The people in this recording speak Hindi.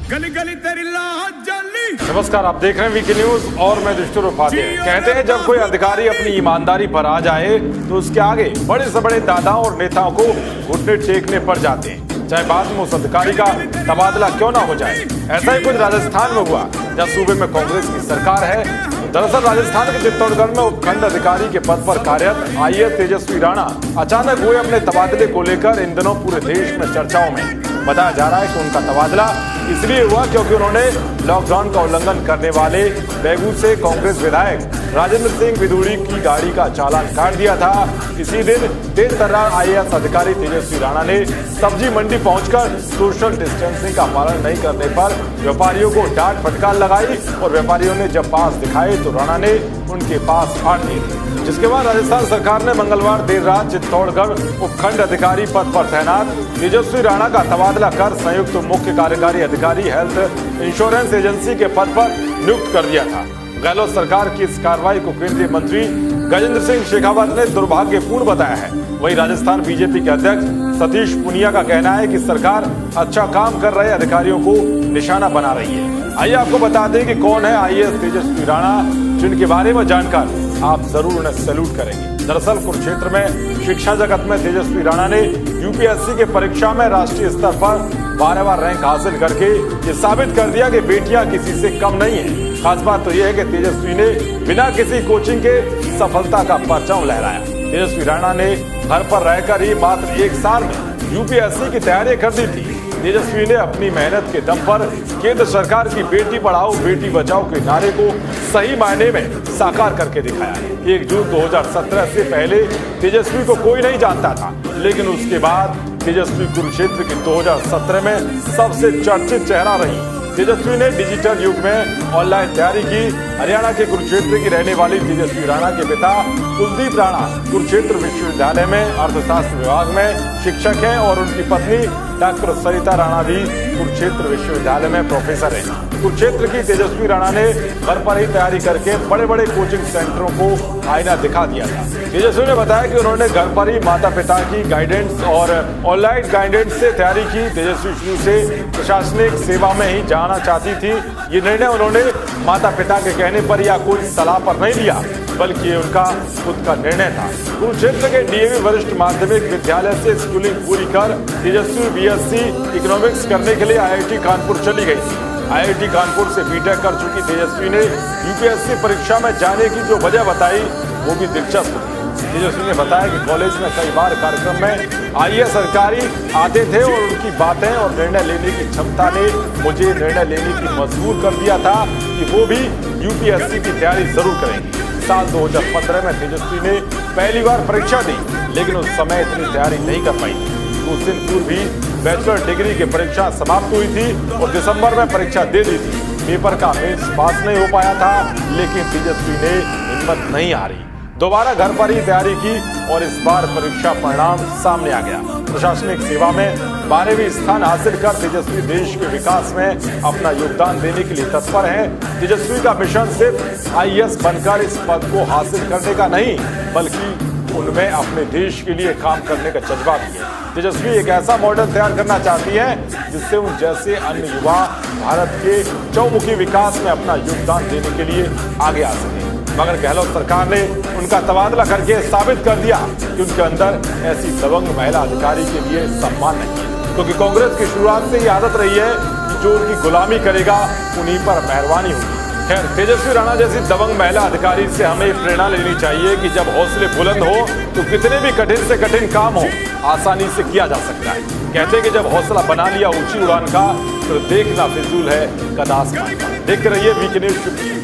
गली गली तेरी लाज जली। नमस्कार, आप देख रहे हैं वीके न्यूज और मैं दुष्टुर उपाध्याय। कहते हैं जब कोई अधिकारी अपनी ईमानदारी पर आ जाए तो उसके आगे बड़े से बड़े दादाओं और नेताओं को घुटने टेकने पड़ जाते हैं, चाहे बाद में उस अधिकारी का तबादला क्यों ना हो जाए। ऐसा ही कुछ राजस्थान में हुआ, जहाँ सूबे में कांग्रेस की सरकार है। दरअसल राजस्थान के चित्तौड़गढ़ में उपखंड अधिकारी के पद पर कार्यरत आईएएस तेजस्वी राणा अचानक हुए अपने तबादले को लेकर इन दिनों पूरे देश में चर्चाओं में। बताया जा रहा है कि उनका तबादला इसलिए हुआ क्योंकि उन्होंने लॉकडाउन का उल्लंघन करने वाले बेगू से कांग्रेस विधायक राजेंद्र सिंह विदुड़ी की गाड़ी का चालान काट दिया था। इसी दिन तेज तर्रार आईएएस अधिकारी तेजस्वी राणा ने सब्जी मंडी पहुंचकर सोशल डिस्टेंसिंग का पालन नहीं करने पर व्यापारियों को डांट फटकार लगाई और व्यापारियों ने जब पास दिखाए तो राणा ने उनके पास फाड़ दिए। जिसके बाद राजस्थान सरकार ने मंगलवार देर रात चित्तौड़गढ़ उपखंड अधिकारी पद पर तैनात तेजस्वी राणा का तबादला कर संयुक्त मुख्य कार्यकारी अधिकारी हेल्थ इंश्योरेंस एजेंसी के पद पर नियुक्त कर दिया था। गहलोत सरकार की इस कार्रवाई को केंद्रीय मंत्री गजेंद्र सिंह शेखावत ने दुर्भाग्यपूर्ण बताया है। वहीं राजस्थान बीजेपी के अध्यक्ष सतीश पुनिया का कहना है कि सरकार अच्छा काम कर रहे अधिकारियों को निशाना बना रही है। आइए आपको बता दें कि कौन है आईएएस तेजस्वी राणा, जिनके बारे में जानकर आप जरूर उन्हें सैल्यूट करेंगे। दरअसल कुरुक्षेत्र में शिक्षा जगत में तेजस्वी राणा ने यूपीएससी के परीक्षा में राष्ट्रीय स्तर पर 12वां रैंक हासिल करके ये साबित कर दिया कि बेटियां किसी से कम नहीं है। खास बात तो यह है कि तेजस्वी ने बिना किसी कोचिंग के सफलता का परचम लहराया। तेजस्वी राणा ने घर पर रहकर ही मात्र 1 साल में यूपीएससी की तैयारी कर दी थी। तेजस्वी ने अपनी मेहनत के दम पर केंद्र सरकार की बेटी पढ़ाओ बेटी बचाओ के नारे को सही मायने में साकार करके दिखाया। 1 जून 2017 से पहले तेजस्वी को कोई नहीं जानता था, लेकिन उसके बाद तेजस्वी कुरुक्षेत्र की 2017 में सबसे चर्चित चेहरा रही। तेजस्वी ने डिजिटल युग में ऑनलाइन तैयारी की। हरियाणा के कुरुक्षेत्र की रहने वाली तेजस्वी राणा के पिता कुलदीप राणा कुरुक्षेत्र विश्वविद्यालय में अर्थशास्त्र विभाग में शिक्षक हैं और उनकी पत्नी डॉक्टर सरिता राणा भी कुरुक्षेत्र विश्वविद्यालय में प्रोफेसर हैं। कुरुक्षेत्र की तेजस्वी राणा ने घर पर ही तैयारी करके बड़े बड़े कोचिंग सेंटरों को आईना दिखा दिया था। तेजस्वी ने बताया कि उन्होंने घर पर ही माता पिता की गाइडेंस और ऑनलाइन गाइडेंस से तैयारी की। तेजस्वी शुरू से प्रशासनिक सेवा में ही जाना चाहती थी। ये निर्णय उन्होंने माता पिता के कहने पर या कोई सलाह पर नहीं लिया, बल्कि उनका खुद का निर्णय था। कुरुक्षेत्र के डीएवी वरिष्ठ माध्यमिक विद्यालय से स्कूलिंग पूरी कर तेजस्वी बीएससी इकोनॉमिक्स करने के लिए आईआईटी कानपुर चली गई थी। आईआईटी कानपुर से बीटेक कर चुकी तेजस्वी ने यूपीएससी परीक्षा में जाने की जो वजह बताई वो भी दिलचस्प थी। तेजस्वी ने बताया कि कॉलेज में कई बार कार्यक्रम में आईएएस अधिकारी आते थे और उनकी बातें और निर्णय लेने की क्षमता ने मुझे निर्णय लेने की मजबूर कर दिया था कि वो भी यूपीएससी की तैयारी जरूर करेंगी। साल 2015 में तेजस्वी ने पहली बार परीक्षा दी, लेकिन उस समय इतनी तैयारी नहीं कर पाई थी। कुछ दिन पूर्व भी बैचलर डिग्री की परीक्षा समाप्त हुई थी और दिसंबर में परीक्षा दे दी थी। पेपर का मेंस पास नहीं हो पाया था, लेकिन तेजस्वी ने हिम्मत नहीं हारी, दोबारा घर पर ही तैयारी की और इस बार परीक्षा परिणाम सामने आ गया। प्रशासनिक सेवा में 12वीं स्थान हासिल कर तेजस्वी देश के विकास में अपना योगदान देने के लिए तत्पर है। तेजस्वी का मिशन सिर्फ आईएएस बनकर इस पद को हासिल करने का नहीं, बल्कि उनमें अपने देश के लिए काम करने का जज्बा भी है। तेजस्वी एक ऐसा मॉडल तैयार करना चाहती है जिससे उन जैसे अन्य युवा भारत के चौमुखी विकास में अपना योगदान देने के लिए आगे आ सके। मगर गहलोत सरकार ने उनका तबादला करके साबित कर दिया कि उनके अंदर ऐसी दबंग महिला अधिकारी के लिए सम्मान नहीं है, क्योंकि कांग्रेस की शुरुआत से ये आदत रही है कि जो उनकी गुलामी करेगा उन्हीं पर मेहरबानी होगी। खैर, तेजस्वी राणा जैसी दबंग महिला अधिकारी से हमें प्रेरणा लेनी चाहिए कि जब हौसले बुलंद हो तो कितने भी कठिन से कठिन काम हो आसानी से किया जा सकता है। कहते हैं कि जब हौसला बना लिया ऊंची उड़ान का तो देखना फिजूल है कदास। देखते रहिए वीके न्यूज।